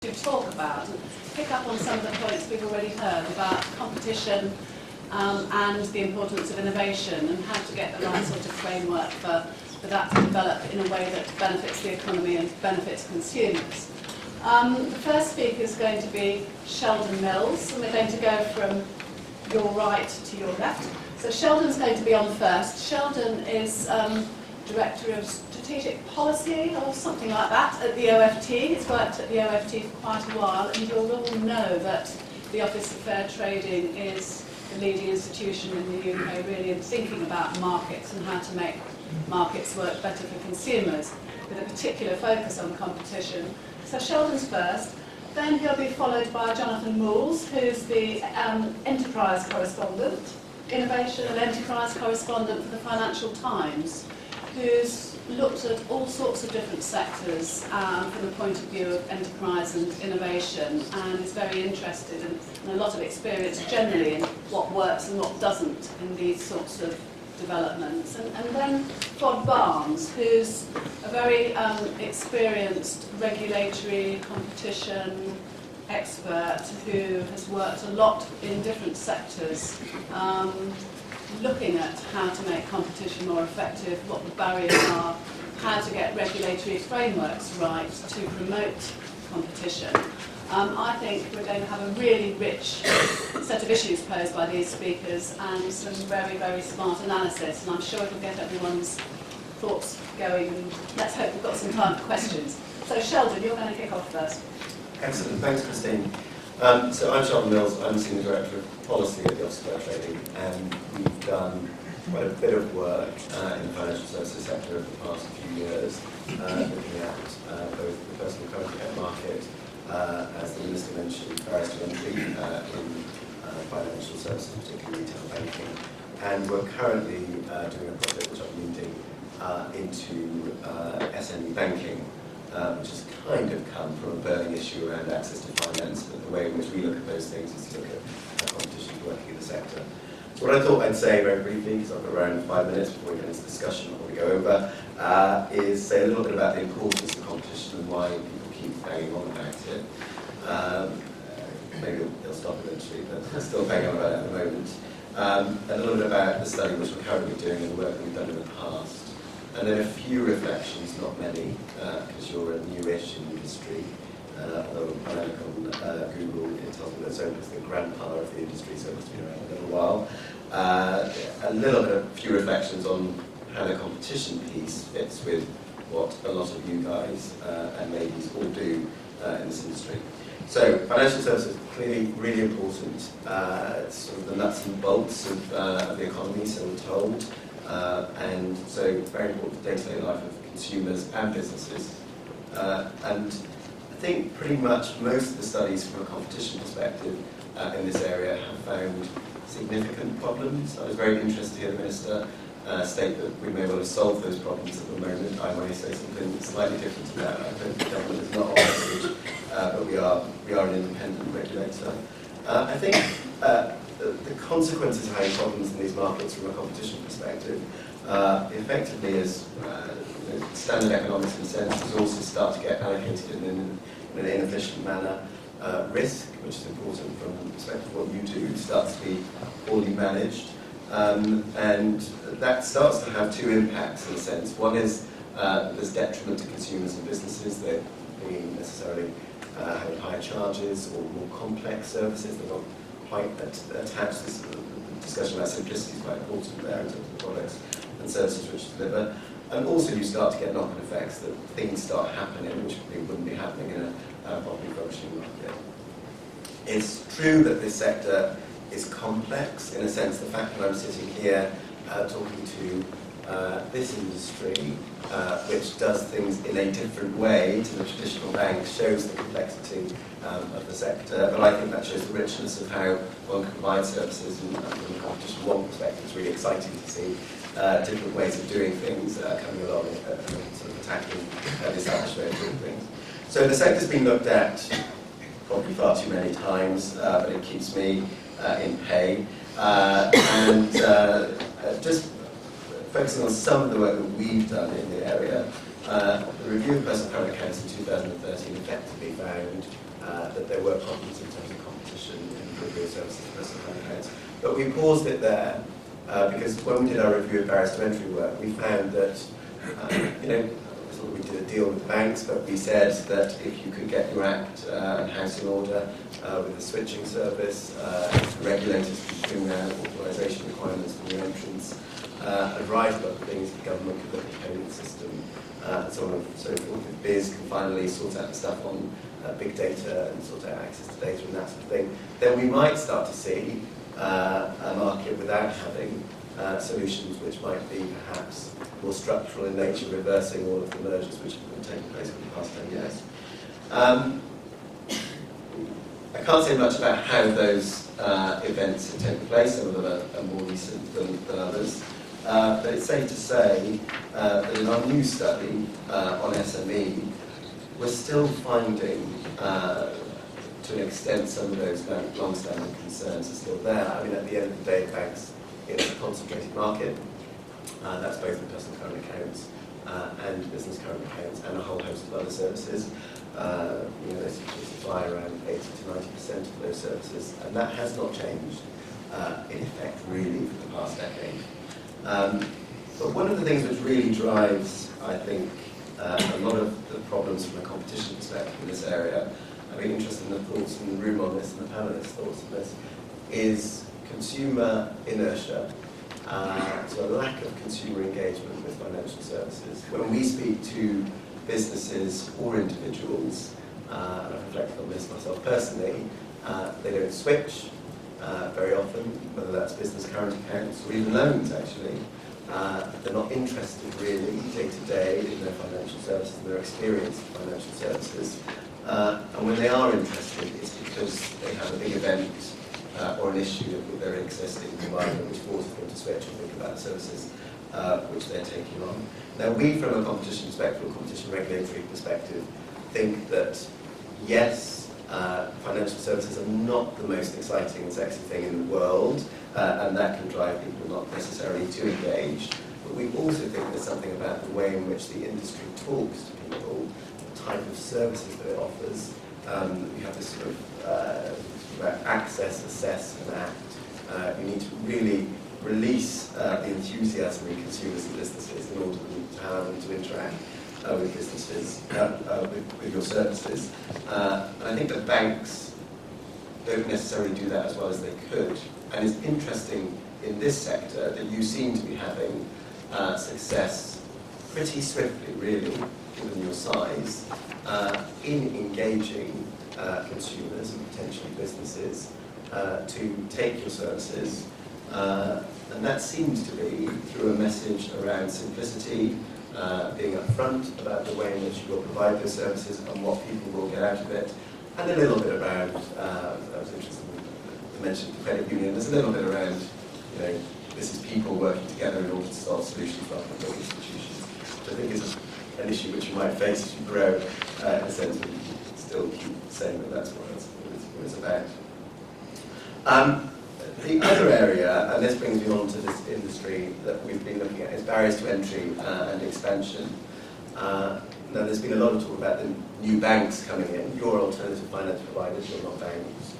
to talk about and pick up on some of the points we've already heard about competition and the importance of innovation and how to get the right sort of framework for that to develop in a way that benefits the economy and benefits consumers. The first speaker is going to be Sheldon Mills, and we're going to go from your right to your left. So Sheldon's going to be on first. Sheldon is Director of Strategic Policy or something like that at the OFT. He's worked at the OFT for quite a while, and you'll all know that the Office of Fair Trading is the leading institution in the UK really in thinking about markets and how to make markets work better for consumers, with a particular focus on competition. So Sheldon's first, then he'll be followed by Jonathan Mouls, who's the enterprise correspondent, innovation and enterprise correspondent for the Financial Times, who's looked at all sorts of different sectors from the point of view of enterprise and innovation, and is very interested and a lot of experience generally in what works and what doesn't in these sorts of developments. And then Bob Barnes, who's a very experienced regulatory competition expert who has worked a lot in different sectors, looking at how to make competition more effective, what the barriers are, how to get regulatory frameworks right to promote competition. I think we're going to have a really rich set of issues posed by these speakers and some very, very smart analysis, and I'm sure it'll get everyone's thoughts going, and let's hope we've got some time for questions. So Sheldon, you're going to kick off first. Excellent, thanks Christine. So I'm Sheldon Mills, I'm Senior Director of Policy at the Office of Fair Trading, and we've done quite a bit of work in the financial services sector over the past few years, looking at both the personal current account market, as the Minister mentioned, barriers to entry in financial services, particularly retail banking, and we're currently doing a project which I'm leading into SME banking, which has kind of come from a burning issue around access to finance, but the way in which we look at those things is to look at competition working in the sector. So what I thought I'd say very briefly, because I've got around 5 minutes before we get into discussion, before we go over, is say a little bit about the importance of competition and why people keep banging on about it. Maybe they'll stop eventually, but they're still banging on about it at the moment. A little bit about the study which we're currently doing and the work that we've done in the past. And then a few reflections, not many, because you're a newish industry. Although when I look on Google, it tells me that Zopa's the grandfather of the industry, so it must have been around a little while. A few reflections on how the competition piece fits with what a lot of you guys and ladies all do in this industry. So financial services clearly really important. It's sort of the nuts and bolts of the economy, so we're told. And so very important for day-to-day life of consumers and businesses. And I think pretty much most of the studies from a competition perspective in this area have found significant problems. I was very interested to hear the Minister state that we may well have solved those problems at the moment. I may say something slightly different to that. I think the government is not on message, but we are an independent regulator. I think the consequences of having problems in these markets from a competition perspective effectively is standard economics in a sense resources start to get allocated in an inefficient manner. Risk, which is important from the perspective of what you do, starts to be poorly managed. And that starts to have two impacts in a sense. One is there's detriment to consumers and businesses. They're being necessarily having higher charges or more complex services. They're not quite attached. This discussion about simplicity is quite important there in terms of the products and services which deliver. And also you start to get knock-on effects that things start happening which wouldn't be happening in a properly functioning market. It's true that this sector is complex in a sense. The fact that I'm sitting here talking to this industry, which does things in a different way to the traditional banks, shows the complexity of the sector. But I think that shows the richness of how one can provide services, and from a competition one perspective, it's really exciting to see different ways of doing things coming along and sort of attacking the established way of doing things. So the sector's been looked at probably far too many times, but it keeps me in pay. And just focusing on some of the work that we've done in the area, the review of personal current accounts in 2013 effectively found that there were problems in terms of competition in real services and personal current accounts. But we paused it there because when we did our review of barriers to entry work, we found that, we did a deal with the banks, but we said that if you could get your act and house in order with the switching service, regulators could bring down authorisation requirements for new entrants, a variety of other things, the government could look at the payment system, and so on and so forth. If BIS can finally sort out the stuff on big data and sort out access to data and that sort of thing, then we might start to see a market without having solutions which might be perhaps more structural in nature, reversing all of the mergers which have been taking place over the past 10 years. I can't say much about how those events have taken place. Some of them are more recent than others. But it's safe to say that in our new study on SME, we're still finding, to an extent, some of those long-standing concerns are still there. I mean, at the end of the day, banks, it's a concentrated market. That's both in personal current accounts and business current accounts and a whole host of other services. They supply around 80 to 90% of those services, and that has not changed in effect really for the past decade. But one of the things which really drives, I think, a lot of the problems from a competition perspective in this area, I'd be interested in the thoughts in the room on this and the panelists' thoughts on this, is consumer inertia. So a lack of consumer engagement with financial services. When we speak to businesses or individuals, and I've reflected on this myself personally, they don't switch very often, whether that's business current accounts or even loans actually. They're not interested really day to day in their financial services and their experience of financial services. And when they are interested, it's because they have a big event or an issue with their existing provider which forces them to switch and think about the services which they're taking on. Now we, from a competition perspective, or competition regulatory perspective, think that yes, financial services are not the most exciting and sexy thing in the world, and that can drive people not necessarily too engaged. But we also think there's something about the way in which the industry talks to people, the type of services that it offers. You have this sort of about access, assess, and act. You need to really release the enthusiasm in consumers and businesses in order to allow them to interact with businesses, with your services. And I think that banks don't necessarily do that as well as they could. And it's interesting in this sector that you seem to be having success pretty swiftly, really, given your size, in engaging consumers and potentially businesses to take your services. And that seems to be through a message around simplicity, being upfront about the way in which you will provide those services and what people will get out of it, and a little bit around, I was interested to mention the credit union, there's a little bit around, this is people working together in order to solve solutions rather than build institutions, which I think is an issue which you might face as you grow, in a sense of still keep saying that that's what it's about. The other area, and this brings me on to this industry that we've been looking at, is barriers to entry and expansion. Now, there's been a lot of talk about the new banks coming in. You're alternative finance providers, you're not banks.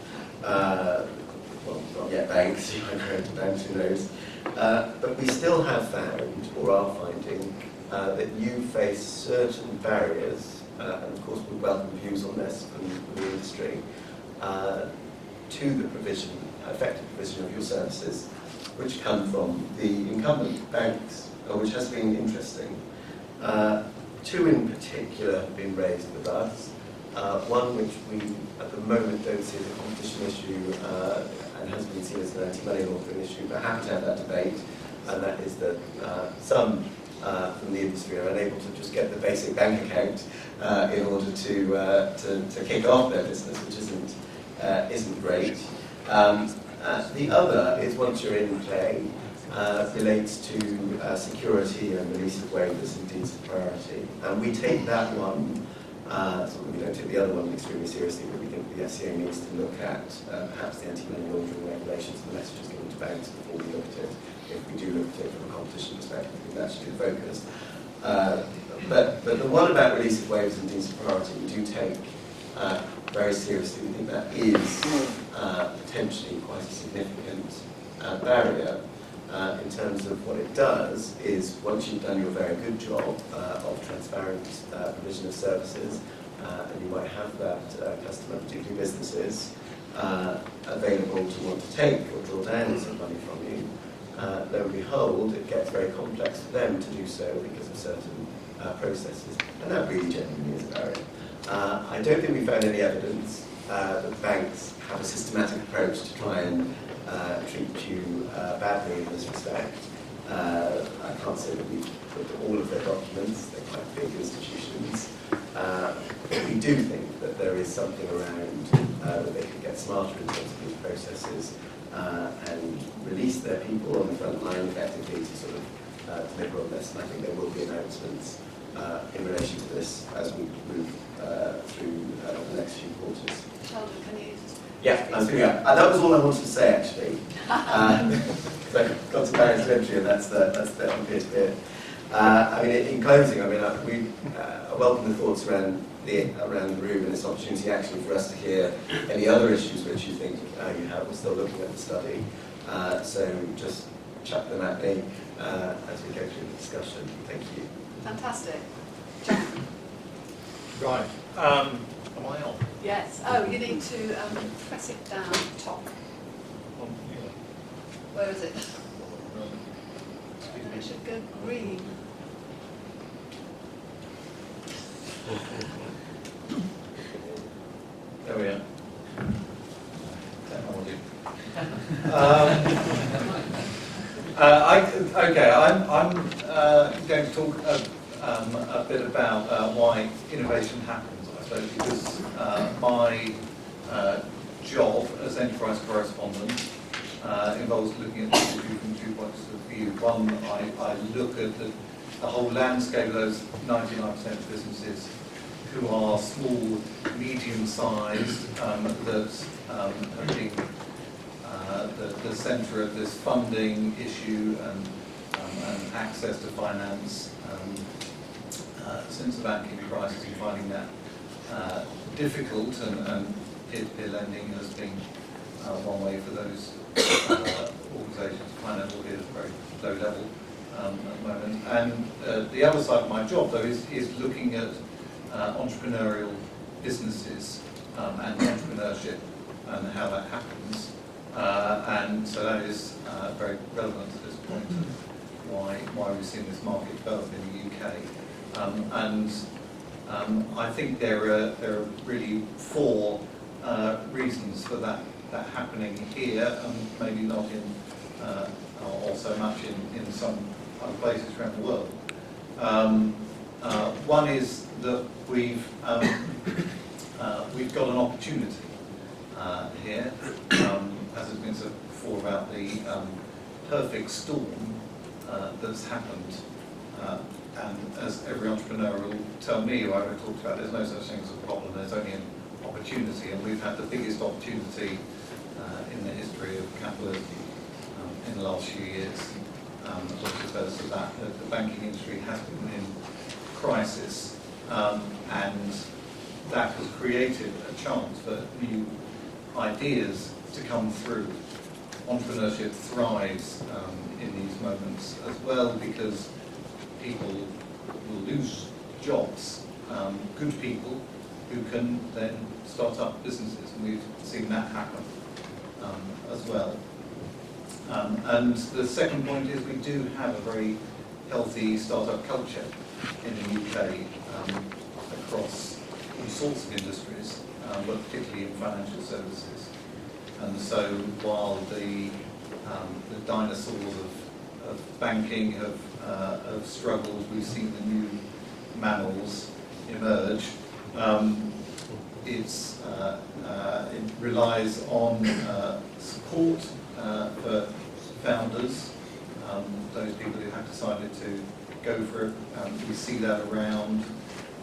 Well, not yet banks, you might go into banks, who knows. But we still have found, or are finding, that you face certain barriers, and of course we welcome views on this from the industry, to the provision, effective provision of your services, which come from the incumbent banks, which has been interesting. Two in particular have been raised with us. One which we, at the moment, don't see as a competition issue and has been seen as an anti-money laundering issue, but happy to have that debate, and that is that some from the industry are unable to just get the basic bank account in order to kick off their business, which isn't great. The other is, once you're in play, relates to security and release of waivers and deeds of priority. And we take that one, we don't take the other one extremely seriously, but we think the FCA needs to look at perhaps the anti-money laundering regulations and the messages given to banks before we look at it. If we do look at it from a competition perspective, I think that should be the focus. But the one about release of waivers and deeds of priority we do take very seriously. We think that is potentially quite a significant barrier in terms of what it does is once you've done your very good job of transparent provision of services, and you might have that customer, particularly businesses, available to want to take or draw down some money from you, lo and behold, it gets very complex for them to do so because of certain processes, and that really genuinely is a barrier. I don't think we found any evidence that banks have a systematic approach to try and treat you badly in this respect. I can't say that we've looked at all of their documents, they're quite big institutions. But we do think that there is something around that they could get smarter in terms of these processes and release their people on the front line effectively to sort of deliver on this. And I think there will be announcements in relation to this as we move through the next few quarters. Sheldon, can you? Yeah, I was doing that. That was all I wanted to say actually. So got to barriers to entry, and that's the on P2PFA. I mean, in closing, I mean, we welcome the thoughts around the room and this opportunity actually for us to hear any other issues which you think you have. We're still looking at the study, so just chuck them at me as we go through the discussion. Thank you. Fantastic. Jack? Right. Am I on? Yes. Oh, you need to press it down top. On here. Where is it? It should go green. There we are. Technology. I'm going to talk a bit about why innovation happens, I suppose, because my job as enterprise correspondent involves looking at the issue from 2 points of view. One, I look at the whole landscape of those 99% of businesses who are small, medium-sized, that have been the centre of this funding issue and access to finance since the banking crisis, and finding that difficult, and peer-to-peer lending has been one way for those organisations to finance, albeit at a very low level at the moment. And the other side of my job, though, is looking at entrepreneurial businesses and entrepreneurship and how that happens. And so that is very relevant at this point, why we've seen this market develop in the UK. I think there are really 4 reasons for that happening here, and maybe not in or so much in some other places around the world. One is that we've got an opportunity here, as has been said before about the perfect storm that's happened. And as every entrepreneur will tell me, who I've talked about, there's no such thing as a problem, there's only an opportunity, and we've had the biggest opportunity in the history of capitalism in the last few years. Which is better, so that the banking industry has been in crisis, and that has created a chance for new ideas to come through. Entrepreneurship thrives in these moments as well, because people will lose jobs, good people who can then start up businesses, and we've seen that happen as well. And the second point is we do have a very healthy startup culture in the UK across all sorts of industries, but particularly in financial services. And so while the dinosaurs of banking have struggled, we've seen the new mammals emerge. It relies on support for founders, those people who have decided to go for it. We see that around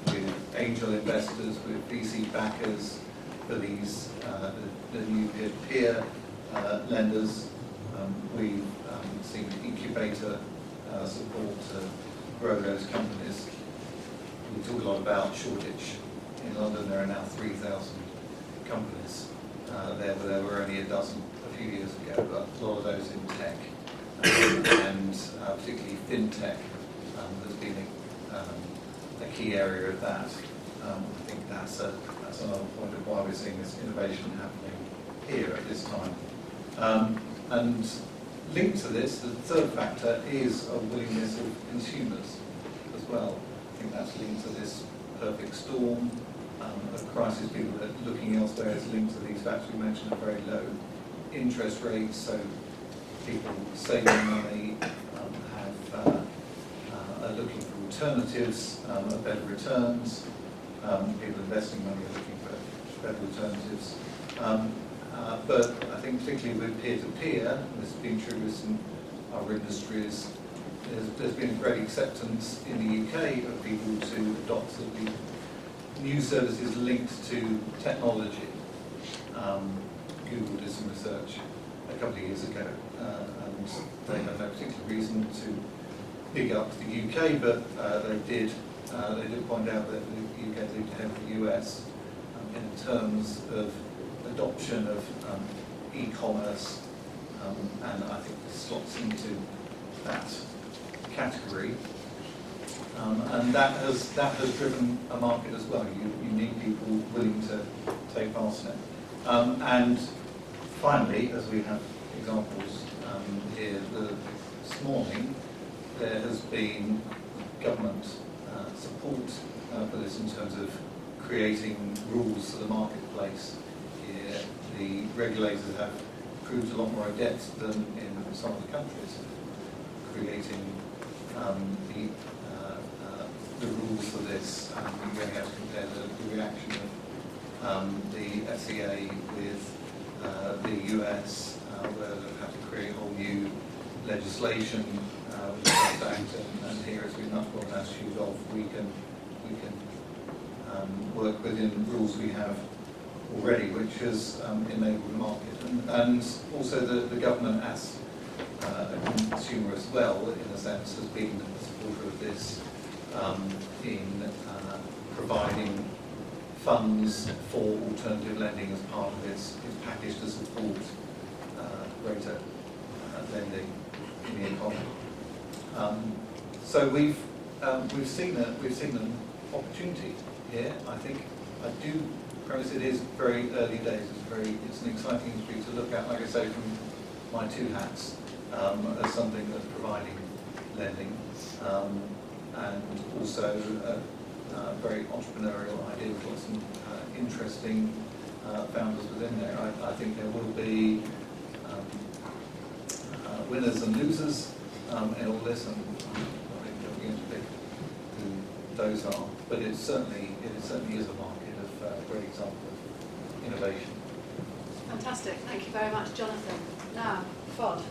with angel investors, with VC backers for these the new peer-to-peer lenders. We've seen incubator support to grow those companies. We talk a lot about shortage In London there are now 3,000 companies. There were only a dozen a few years ago, but a lot of those in tech, and particularly fintech has been a key area of that. I think that's another point of why we're seeing this innovation happening here at this time. And linked to this, the third factor is a willingness of consumers as well. I think that's linked to this perfect storm of crisis. People are looking elsewhere. It's linked to these factors we mentioned, are very low interest rates, so people saving money are looking for alternatives, better returns. People investing money are looking for better alternatives. But I think particularly with peer-to-peer, this has been true with our industries, there's been a great acceptance in the UK of people to adopt sort of new services linked to technology. Google did some research a couple of years ago, and they had no particular reason to big up to the UK, but they did point out that the UK leaped ahead of the US in terms of adoption of e-commerce, and I think this slots into that category. And that has driven a market as well. You need people willing to take part in it. And finally, as we have examples here this morning, there has been government support for this in terms of creating rules for the marketplace here. The regulators have proved a lot more adept than in some of the countries, creating the rules for this. We're going to have to compare the reaction of the FCA with the US, where they'll have to create whole new legislation with the Trust Act, and here it's been much more an attitude of we can work within the rules we have already, which has enabled the market. And also the government as a consumer as well, in a sense, has been a supporter of this in providing funds for alternative lending as part of its package to support greater lending in the economy. So we've seen an opportunity here. I think I do premise it is very early days. It's an exciting industry to look at. Like I say, from my two hats, as something that's providing lending, and also a very entrepreneurial idea. We've got some interesting founders within there. I think there will be winners and losers in all this, and I think we're going to pick who those are. But it certainly is a market of great example of innovation. Fantastic. Thank you very much, Jonathan. Now, Fod.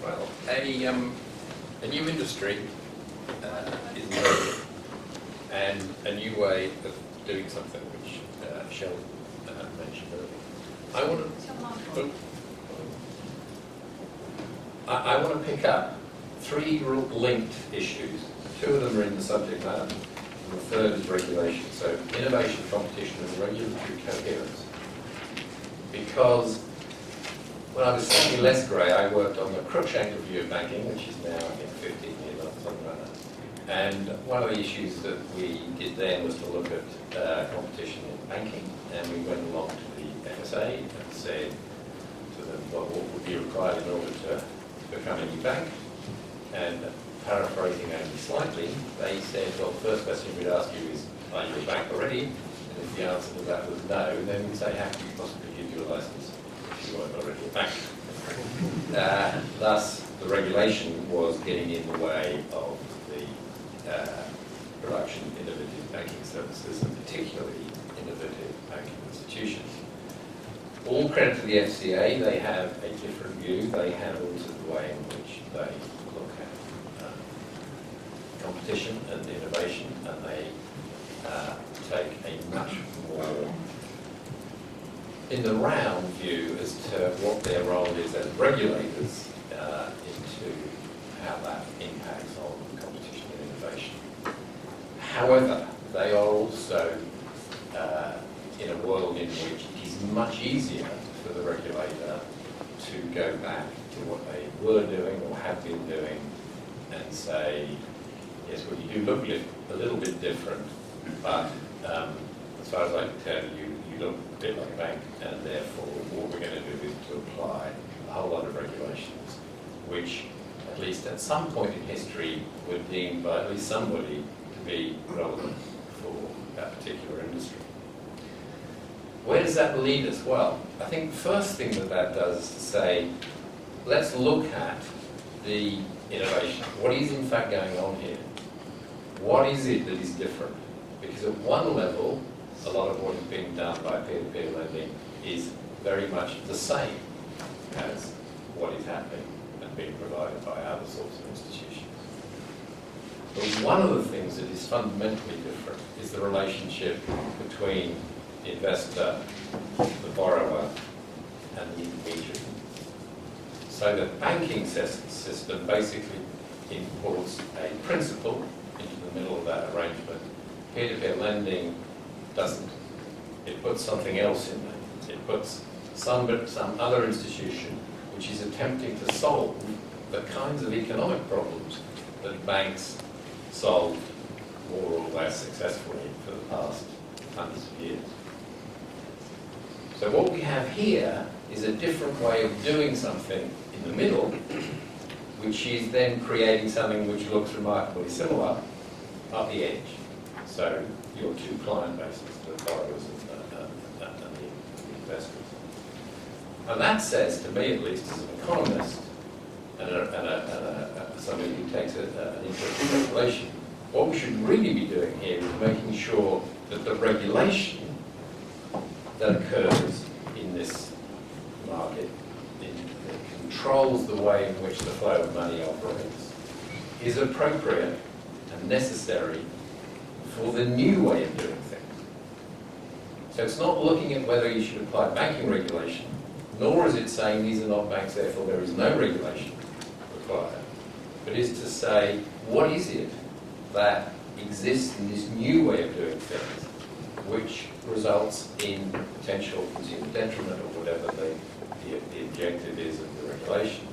Well, a new industry is emerging, and a new way of doing something, which Shell mentioned earlier. I want to pick up three linked issues. Two of them are in the subject matter, and the third is regulation. So innovation, competition, and regulatory coherence. Because when I was slightly less grey, I worked on the Cruikshank Review of Banking, which is now, I think, 15 years old, something like that. And one of the issues that we did then was to look at competition in banking, and we went along to the FSA and said to them what would be required in order to become a new bank. And paraphrasing only slightly, they said, well, the first question we'd ask you is, are you a bank already? And if the answer to that was no, then we'd say, how can we possibly give you a license if you weren't already a bank? Thus, the regulation was getting in the way of the production of innovative banking services, and particularly innovative banking institutions. All credit to the FCA, they have a different view. They handle the way in which they look at competition and innovation, and they take a much more in the round view as to what their role is as regulators into how that impacts on competition and innovation. However, they are also in a world in which it is much easier for the regulator to go back to what they were doing or have been doing and say, yes, well, you do look a little bit different, but as far as I can tell, you look a bit like a bank, and therefore what we're going to do is to apply a whole lot of regulations, which at least at some point in history were deemed by at least somebody to be relevant for that particular industry. Where does that lead us? Well, I think the first thing that does is to say, let's look at the innovation. What is in fact going on here? What is it that is different? Because at one level, a lot of what is being done by peer-to-peer lending is very much the same as what is happening and being provided by other sorts of institutions. But one of the things that is fundamentally different is the relationship between the investor, the borrower, and the intermediary. So the banking system basically imports a principle into the middle of that arrangement. Peer-to-peer lending doesn't. It puts something else in there. It puts some other institution which is attempting to solve the kinds of economic problems that banks solved more or less successfully for the past hundreds of years. So what we have here is a different way of doing something in the middle, which is then creating something which looks remarkably similar up the edge. So your two client bases, the borrowers and the investors. And that says, to me at least, as an economist and somebody who takes an interest in regulation, what we should really be doing here is making sure that the regulation that occurs in this market, that controls the way in which the flow of money operates, is appropriate and necessary for the new way of doing things. So it's not looking at whether you should apply banking regulation, nor is it saying these are not banks, therefore there is no regulation required, but is to say, what is it that exists in this new way of doing things, which results in potential consumer detriment or whatever the objective is of the regulation,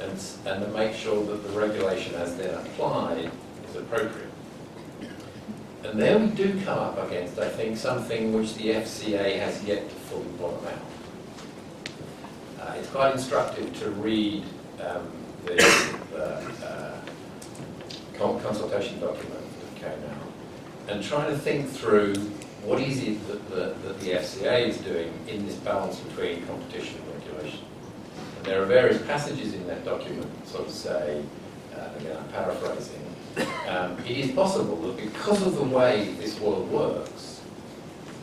and to make sure that the regulation as then applied is appropriate. And there we do come up against, I think, something which the FCA has yet to fully bottom out. It's quite instructive to read the consultation document that came out and trying to think through what is it that the FCA is doing in this balance between competition and regulation. And there are various passages in that document that sort of say, again I'm paraphrasing, it is possible that because of the way this world works,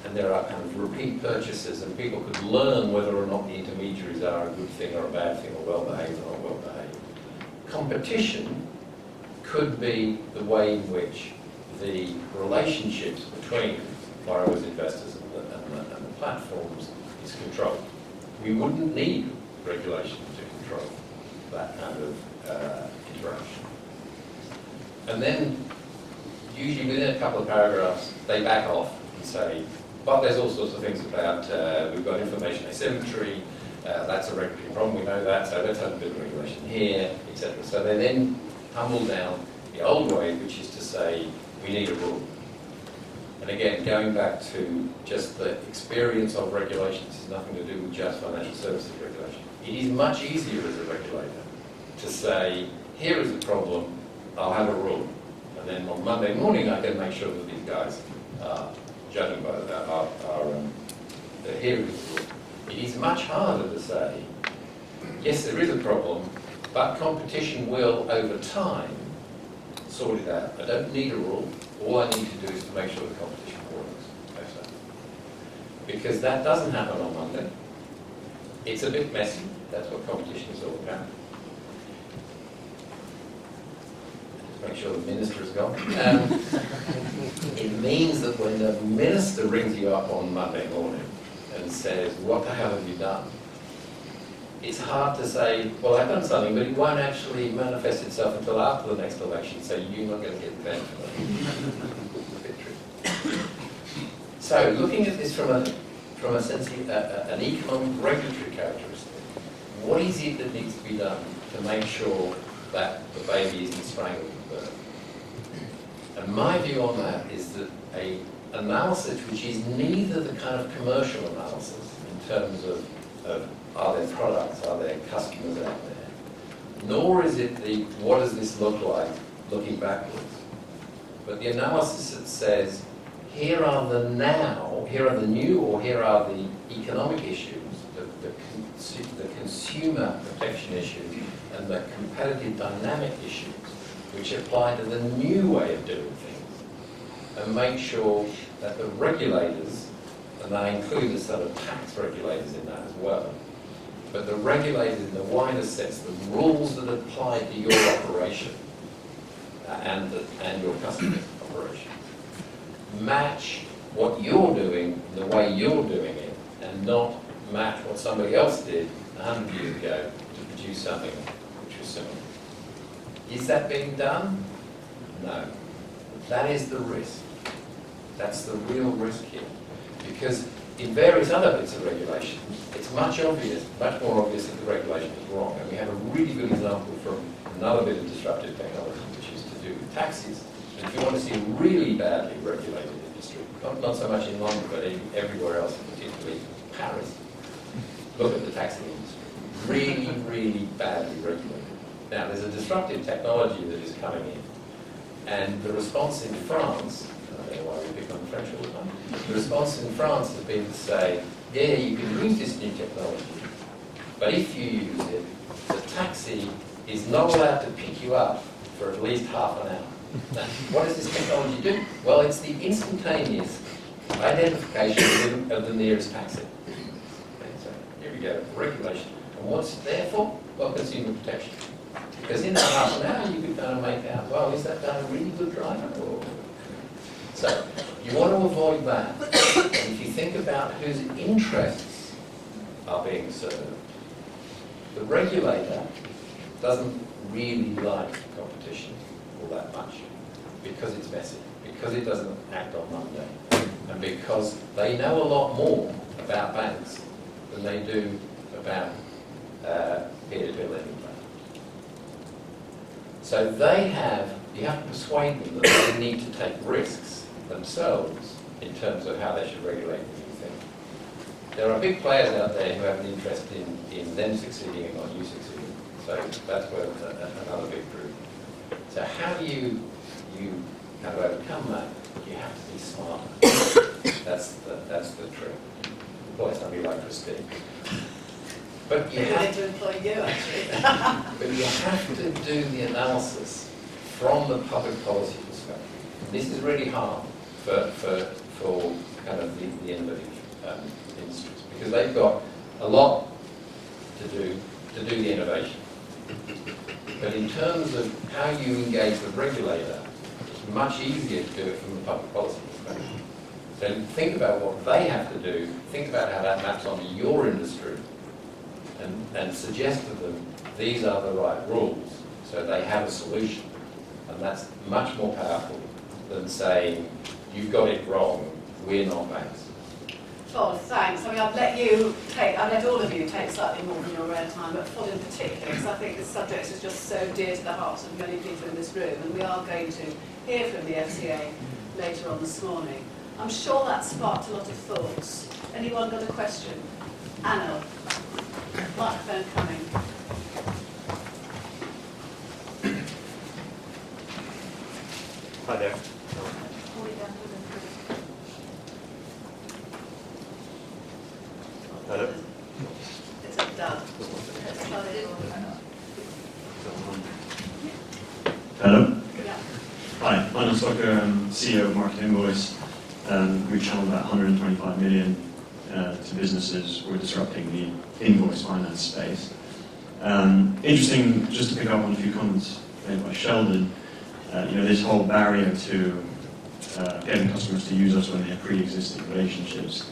and there are kind of repeat purchases and people could learn whether or not the intermediaries are a good thing or a bad thing, or well-behaved or not well-behaved, competition could be the way in which the relationships between borrowers, investors, and the platforms is controlled. We wouldn't need regulation to control that kind of interaction. And then, usually within a couple of paragraphs, they back off and say, but there's all sorts of things about, we've got information asymmetry, that's a regulatory problem, we know that, so let's have a bit of regulation here, etc. So they then tumble down the old way, which is to say, we need a rule. And again, going back to just the experience of regulations has nothing to do with just financial services regulation. It is much easier as a regulator to say, here is a problem, I'll have a rule. And then on Monday morning, I can make sure that these guys are judging by that, here is the rule. It is much harder to say, yes, there is a problem, but competition will, over time, sort it out. I don't need a rule. All I need to do is to make sure the competition works better. Because that doesn't happen on Monday. It's a bit messy. That's what competition is all about. Just make sure the minister is gone. It means that when the minister rings you up on Monday morning and says, what the hell have you done? It's hard to say, well, I've done something, but it won't actually manifest itself until after the next election, so you're not going to get the benefit of it. It's a bit tricky. So looking at this from an economic regulatory characteristic, what is it that needs to be done to make sure that the baby isn't strangled at birth? And my view on that is that an analysis which is neither the kind of commercial analysis in terms of are there products, are there customers out there, nor is it the what does this look like looking backwards, but the analysis that says here are the new, or here are the economic issues, the consumer protection issues, and the competitive dynamic issues, which apply to the new way of doing things, and make sure that the regulators, and I include the sort of tax regulators in that as well, but the regulators in the wider sense, the rules that apply to your operation and your customer's operation, match what you're doing the way you're doing it, and not match what somebody else did 100 years ago to produce something which was similar. Is that being done? No. That is the risk. That's the real risk here. Because in various other bits of regulation, it's much more obvious that the regulation is wrong. And we have a really good example from another bit of disruptive technology, which is to do with taxis. And if you want to see a really badly regulated industry, not so much in London, but everywhere else, particularly Paris, look at the taxi industry. Really, really badly regulated. Now, there's a disruptive technology that is coming in, and the response in France, I don't know why we pick on French all the time, the response in France has been to say, yeah, you can use this new technology, but if you use it, the taxi is not allowed to pick you up for at least half an hour. Now, what does this technology do? Well, it's the instantaneous identification of the nearest taxi. Okay, so here we go, regulation. And what's it there for? Well, consumer protection. Because in that half an hour, you could kind of make out, well, is that guy a really good driver? So you want to avoid that. And if you think about whose interests are being served, the regulator doesn't really like competition all that much because it's messy, because it doesn't act on Monday, and because they know a lot more about banks than they do about peer-to-peer lending. So you have to persuade them that they need to take risks themselves in terms of how they should regulate the new thing. There are big players out there who have an interest in them succeeding and not you succeeding. So that's where another big group. So how do you kind of overcome that? You have to be smarter. That's the trick. Employ somebody like Christine. But you have to employ you, actually. But you have to do the analysis from the public policy perspective. This is really hard for kind of the innovative industries, because they've got a lot to do the innovation. But in terms of how you engage the regulator, it's much easier to do it from the public policy perspective. So think about what they have to do, think about how that maps onto your industry, and suggest to them these are the right rules, so they have a solution. And that's much more powerful than saying, you've got it wrong, we're not banks. Well, thanks. I mean, I've let all of you take slightly more than your rare time, but Paul in particular, because I think this subject is just so dear to the hearts of many people in this room, and we are going to hear from the FCA later on this morning. I'm sure that sparked a lot of thoughts. Anyone got a question? Anna, microphone coming. Hi there. Hello? It's a dud. Hello? Yeah. Hi, my name's Tucker. I'm CEO of Market Invoice. We channel about 125 million to businesses. We're disrupting the invoice finance space. Interesting, just to pick up on a few comments made by Sheldon, this whole barrier to getting customers to use us when they have pre-existing relationships.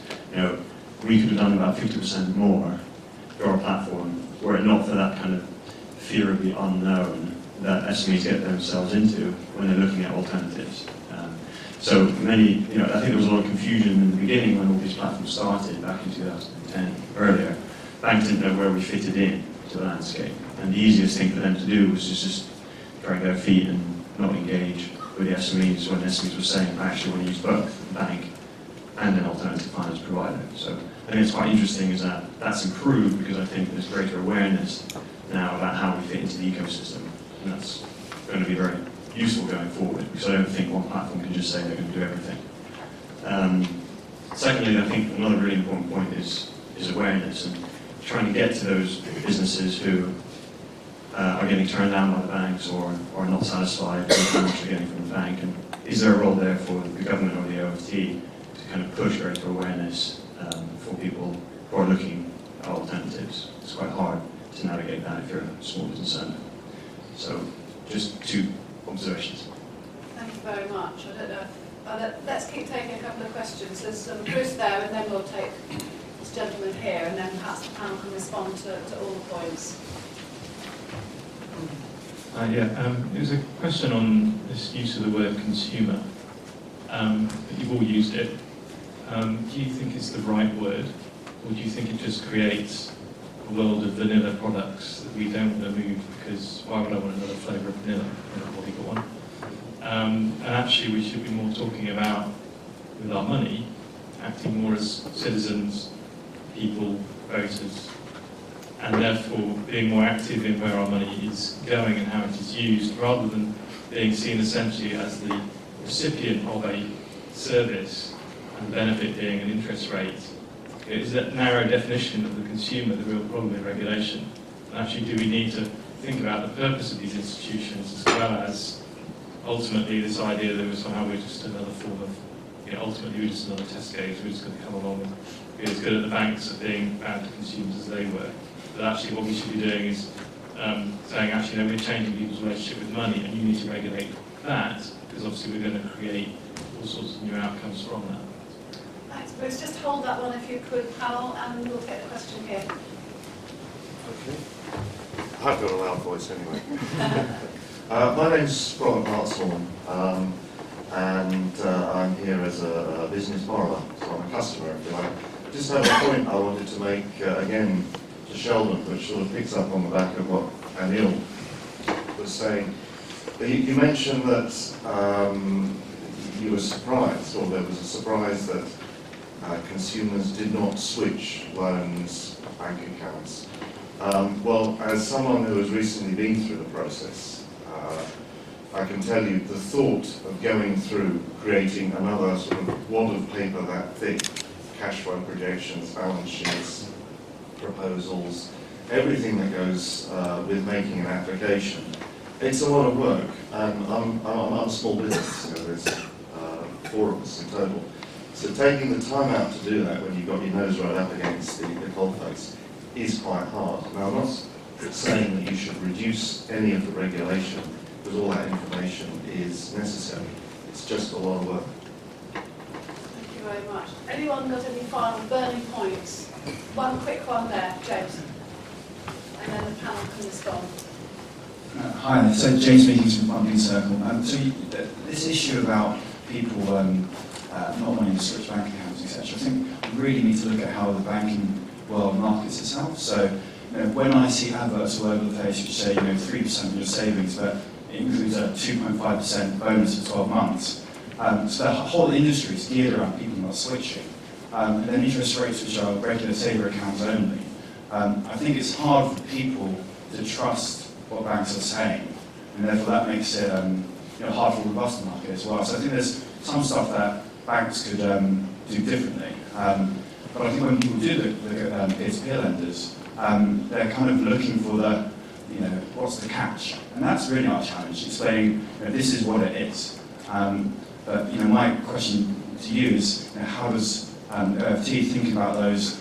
We could have done about 50% more through our platform were it not for that kind of fear of the unknown that SMEs get themselves into when they're looking at alternatives. So many, I think there was a lot of confusion in the beginning when all these platforms started back in 2010, earlier. Banks didn't know where we fitted in to the landscape. And the easiest thing for them to do was just drag their feet and not engage with the SMEs when SMEs were saying, actually, we want to use both the bank and an alternative finance provider. So I think it's quite interesting is that that's improved because I think there's greater awareness now about how we fit into the ecosystem. And that's going to be very useful going forward because I don't think one platform can just say they're going to do everything. Secondly, I think another really important point is awareness and trying to get to those businesses who are getting turned down by the banks or are not satisfied with how much they're getting from the bank. And is there a role there for the government or the OFT to kind of push greater awareness for people who are looking at alternatives? It's quite hard to navigate that if you're a small business owner. So just 2 observations. Thank you very much. I don't know. Let's keep taking a couple of questions. There's Bruce there, and then we'll take this gentleman here, and then perhaps the panel can respond to all the points. It was a question on this use of the word consumer. You've all used it. Do you think it's the right word, or do you think it just creates a world of vanilla products that we don't want to move because why would I want another flavour of vanilla? I've already got one. And actually we should be more talking about, with our money, acting more as citizens, people, voters, and therefore being more active in where our money is going and how it is used, rather than being seen essentially as the recipient of a service and the benefit being an interest rate. It is that narrow definition of the consumer the real problem in regulation. And actually, do we need to think about the purpose of these institutions as well as ultimately this idea that somehow we're just another form of, ultimately we're just another test case, we're just going to come along and be as good at the banks at being bad to consumers as they were. But actually what we should be doing is saying, actually, no, we're changing people's relationship with money and you need to regulate that because obviously we're going to create all sorts of new outcomes from that. Thanks, Bruce. Just hold that one if you could, panel, and we'll take the question here. Okay. I've got a loud voice anyway. My name's Robert Hartshorn, and I'm here as a business borrower, so I'm a customer, if you like. Just have a point I wanted to make, again, to Sheldon, which sort of picks up on the back of what Anil was saying. You mentioned that you were surprised, or there was a surprise that consumers did not switch loans, bank accounts. Well, as someone who has recently been through the process, I can tell you the thought of going through creating another sort of wad of paper that thick, cash flow projections, balance sheets, proposals, everything that goes with making an application, it's a lot of work. And I'm a small business, there's 4 of us in total. So taking the time out to do that when you've got your nose right up against the coalface is quite hard. Now, I'm not saying that you should reduce any of the regulation, because all that information is necessary. It's just a lot of work. Thank you very much. Anyone got any final burning points? One quick one there, James. And then the panel can respond. Hi, so James speaking from Bumping Circle. This issue about people not wanting to switch bank accounts, etc. I think we really need to look at how the banking world markets itself. So, when I see adverts all over the place which say, 3% of your savings, but it includes a 2.5% bonus for 12 months. So the whole industry is geared around people not switching. And then interest rates which are regular saver accounts only. I think it's hard for people to trust what banks are saying, and therefore that makes it hard for a robust market as well. So I think there's some stuff that banks could do differently. But I think when people do look at peer-to-peer lenders, they're kind of looking for the, what's the catch? And that's really our challenge, explaining, this is what it is. But, my question to you is, how does OFT think about those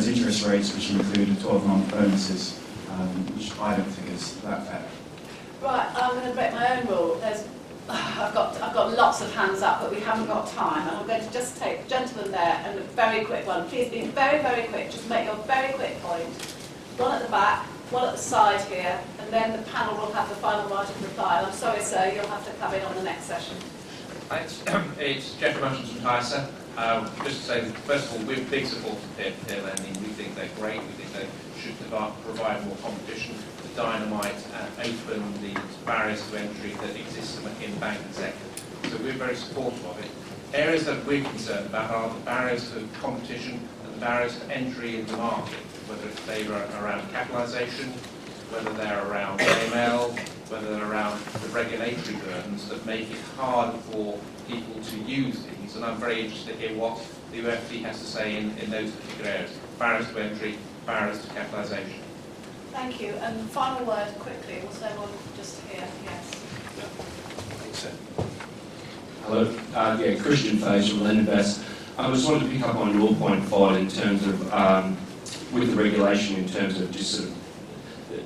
interest rates which include 12-month bonuses, which I don't think is that fair. Right, I'm going to break my own rule. I've got lots of hands up, but we haven't got time, and I'm going to just take the gentleman there and a very quick one. Please be very, very quick. Just make your very quick point. One at the back, one at the side here, and then the panel will have the final right of reply. And I'm sorry, sir, you'll have to come in on the next session. It's Jeff Merchant from Tyser. Just to say, first of all, we're big supporters of peer-to-peer lending. We think they're great. We think they should provide more competition to dynamite and open the barriers to entry that exist in the banking sector. So we're very supportive of it. Areas that we're concerned about are the barriers to competition and the barriers to entry in the market, whether they are around capitalisation, whether they're around AML, whether they're around the regulatory burdens that make it hard for people to use these. And I'm very interested to hear what the UFD has to say in those particular areas. Barriers to entry, barriers to capitalisation. Thank you. And final word quickly, was there one just here? Yes. Hello, Christian Faze from Lendinvest. I just wanted to pick up on your point, Fod, in terms of, with the regulation, in terms of just sort of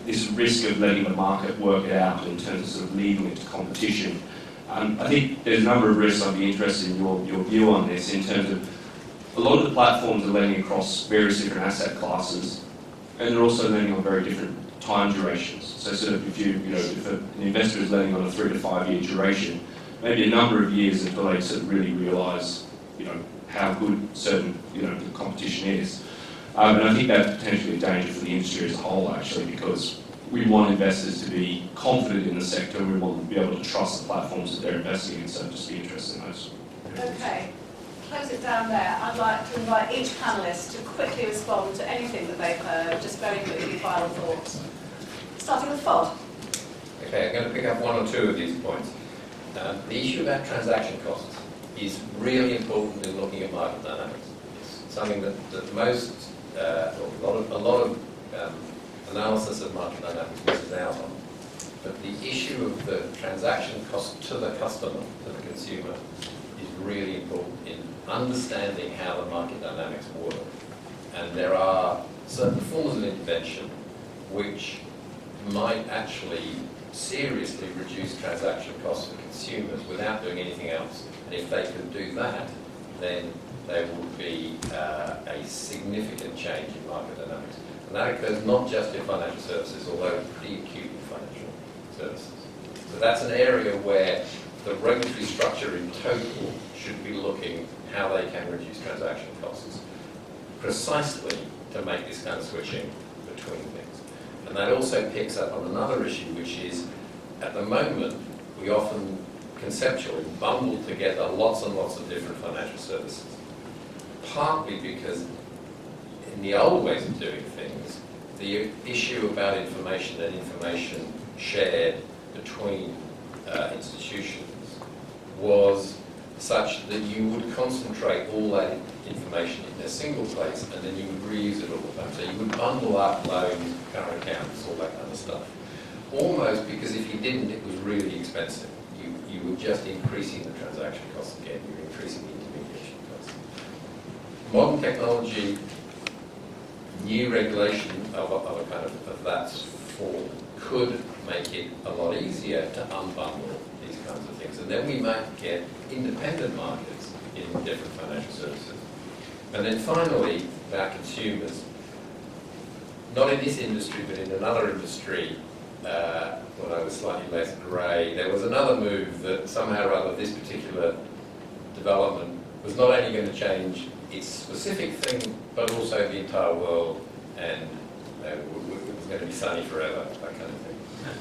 this risk of letting the market work it out in terms of sort of leading it to competition. I think there's a number of risks. I'd be interested in your view on this, in terms of a lot of the platforms are lending across various different asset classes, and they're also lending on very different time durations. So sort of if an investor is lending on a 3 to 5 year duration, maybe a number of years until they sort of really realise, how good certain, the competition is. And I think that's potentially a danger for the industry as a whole, actually, because we want investors to be confident in the sector. We want to be able to trust the platforms that they're investing in. So just be interested in those. Okay. Close it down there. I'd like to invite each panellist to quickly respond to anything that they've heard. Just very quickly, final thoughts. Starting with Fod. Okay, I'm going to pick up one or two of these points. The issue about transaction costs is really important in looking at market dynamics. It's something that most, a lot of analysis of market dynamics misses out on. But the issue of the transaction cost to the customer, to the consumer, is really important in understanding how the market dynamics work. And there are certain forms of intervention which might actually seriously reduce transaction costs for consumers without doing anything else. And if they can do that, then there will be a significant change in market dynamics. And that occurs not just in financial services, although pretty acute in financial services. So that's an area where the regulatory structure in total should be looking how they can reduce transaction costs, precisely to make this kind of switching between things. And that also picks up on another issue, which is, at the moment, we often conceptually bundle together lots and lots of different financial services. Partly because in the old ways of doing things, the issue about information and information shared between institutions was such that you would concentrate all that information in a single place and then you would reuse it all the time. So you would bundle up loans, current accounts, all that kind of stuff. Almost because if you didn't, it was really expensive. You were just increasing the transaction costs again, you were increasing the intermediation costs. Modern technology, new regulation of a kind of that form could make it a lot easier to unbundle these kinds of things. And then we might get independent markets in different financial services. And then finally, about consumers, not in this industry, but in another industry, when I was slightly less grey, there was another move that somehow or other this particular development was not only going to change its specific thing, but also the entire world, and it was going to be sunny forever, that kind of thing.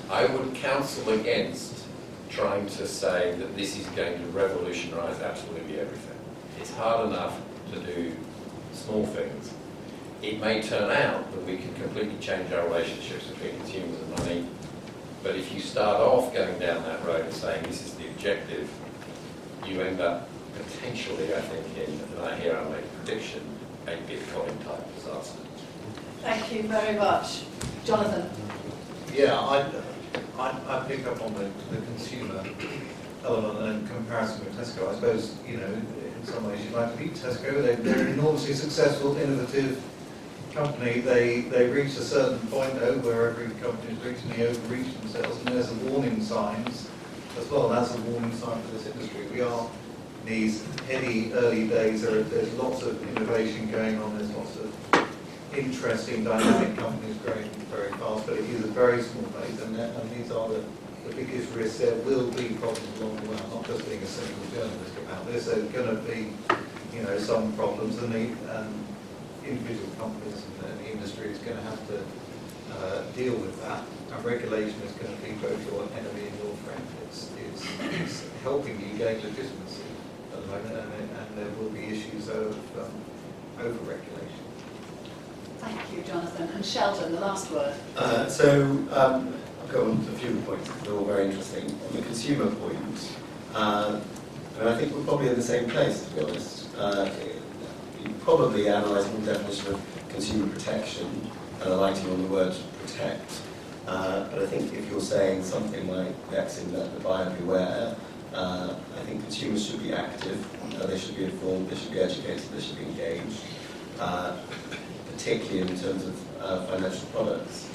I would counsel against trying to say that this is going to revolutionise absolutely everything. It's hard enough to do small things. It may turn out that we can completely change our relationships between consumers and money, but if you start off going down that road and saying this is the objective, you end up potentially, I think, I'll make a prediction, a Bitcoin type disaster. Thank you very much. Jonathan. Yeah, I pick up on the consumer element and comparison with Tesco. I suppose, in some ways you'd like to beat Tesco. They're an enormously successful, innovative company. They reach a certain point, though, where every company is reaching the overreach themselves, and there's a warning signs as well. That's a warning sign for this industry. We are in these heady early days. There's lots of innovation going on. There's lots of interesting, dynamic companies growing very fast, but it is a very small base, and these are the the biggest risk, there will be problems along the way. I'm not just being a cynical journalist about this. There's going to be, some problems, and individual companies and the industry is going to have to deal with that. And regulation is going to be both your enemy and your friend. It's helping you gain legitimacy at the moment, and there will be issues of over-regulation. Thank you, Jonathan. And Sheldon, the last word. I'll go on to a few points, they're all very interesting. On the consumer point, I think we're probably in the same place, to be honest. You're probably analysing the definition of consumer protection and alighting on the word protect. But I think if you're saying something like vexing the buyer beware, I think consumers should be active, they should be informed, they should be educated, they should be engaged, particularly in terms of financial products.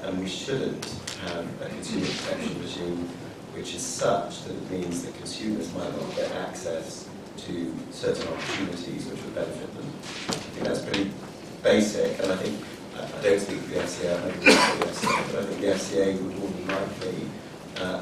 And we shouldn't have a consumer protection regime which is such that it means that consumers might not get access to certain opportunities which would benefit them. I think that's pretty basic, and I don't speak for the FCA, maybe not the FCA, but I think the FCA would more than likely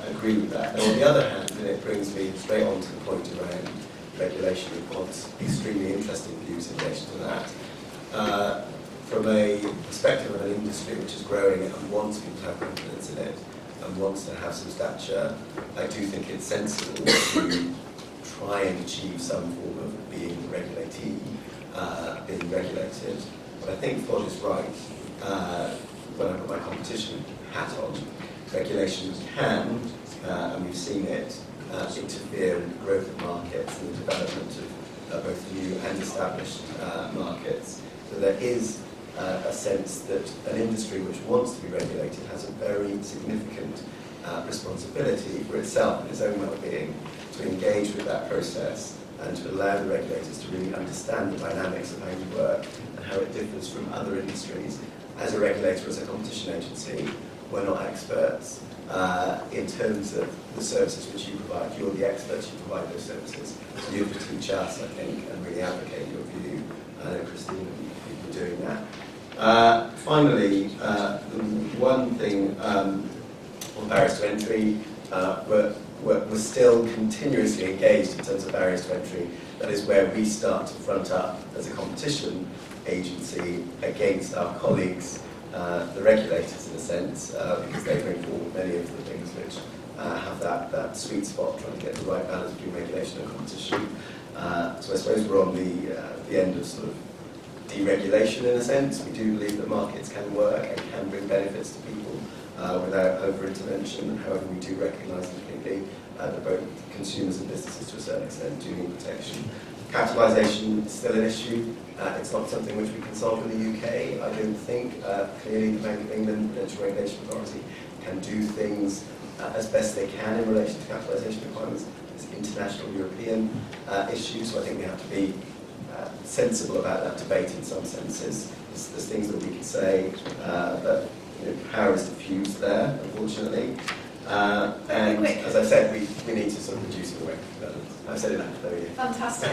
agree with that. And on the other hand, and it brings me straight on to the point around regulation, we've got extremely interesting views in relation to that. From a perspective of an industry which is growing and wants people to have confidence in it and wants to have some stature, I do think it's sensible to try and achieve some form of being regulatee, being regulated. But I think Fod is right. When I put my competition hat on, regulation can, and we've seen it, interfere in the growth of markets and the development of both new and established markets. So there is a sense that an industry which wants to be regulated has a very significant responsibility for itself and its own well-being to engage with that process and to allow the regulators to really understand the dynamics of how you work and how it differs from other industries. As a regulator, as a competition agency, we're not experts in terms of the services which you provide. You're the experts, you provide those services. So you have to teach us, I think, and really advocate your view. I know Christine and people are doing that. Finally, one thing on barriers to entry, we're still continuously engaged in terms of barriers to entry. That is where we start to front up as a competition agency against our colleagues, the regulators in a sense, because they bring forward many of the things which have that sweet spot, trying to get the right balance between regulation and competition. So I suppose we're on the end of sort of deregulation in a sense. We do believe that markets can work and can bring benefits to people without over-intervention. However, we do recognise completely that both consumers and businesses to a certain extent do need protection. Capitalisation is still an issue. It's not something which we consult with the UK. I don't think. Clearly, the Bank of England, Prudential Regulation Authority, can do things as best they can in relation to capitalisation requirements. It's an international European issue, so I think we have to be sensible about that debate in some senses. There's things that we can say, but power is diffused there, unfortunately. And as I said, we need to sort of reduce the way. I've said enough. There we go. Fantastic.